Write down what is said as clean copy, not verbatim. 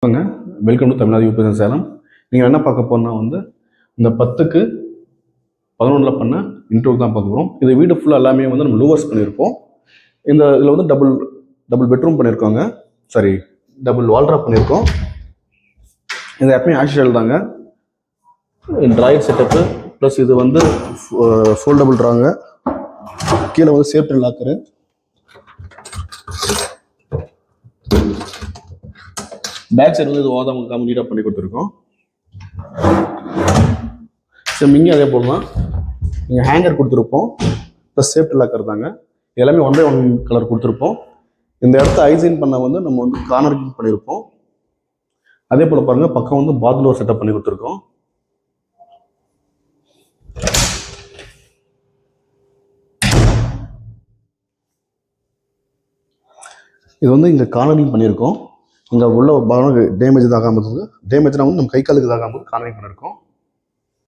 வாங்க, welcome to Tamil Nadu UPS Salem. நீங்கள் என்ன பார்க்க போனால் வந்து இந்த 10க்கு 11 பண்ண இன்ட்ரோ தான் பார்க்க போகிறோம். இது வீடு ஃபுல்லாக எல்லாமே வந்து நம்ம லூவர்ஸ் பண்ணியிருப்போம். இதில் வந்து டபுள் பெட்ரூம் பண்ணியிருக்கோங்க. சாரி, டபுள் வால்ட்ராப் பண்ணியிருக்கோம். இது எப்பயுமே ஆக்சுவல் தாங்க. ட்ராயர் செட்டப்பு ப்ளஸ் இது வந்து ஃபோல்டபுள் ட்ராங்க. கீழே வந்து சேஃப்டி லாக்கரு. பேக் சைடு வந்து இது ஓதாம நீட்டாக பண்ணி கொடுத்துருக்கோம். சரி, இங்கே அதே போடலாம். நீங்கள் ஹேங்கர் கொடுத்துருப்போம் ப்ளஸ் சேஃப்டி லாக்கர் தாங்க. எல்லாமே 1/1 கலர் கொடுத்துருப்போம். இந்த இடத்த ஐசைன் பண்ண வந்து நம்ம வந்து கார்னர் பண்ணியிருப்போம். அதே போல் பாருங்கள், பக்கம் வந்து பாத்ரூம் செட்டப் பண்ணி கொடுத்துருக்கோம். இது வந்து இங்கே கார்னரிங் பண்ணியிருக்கோம். இங்கே உள்ள டேமேஜ் ஆகாமல் டேமேஜ்னா வந்து நம்ம கை காலுக்கு ஆகாமல் கார்னரிங் பண்ணியிருக்கோம்.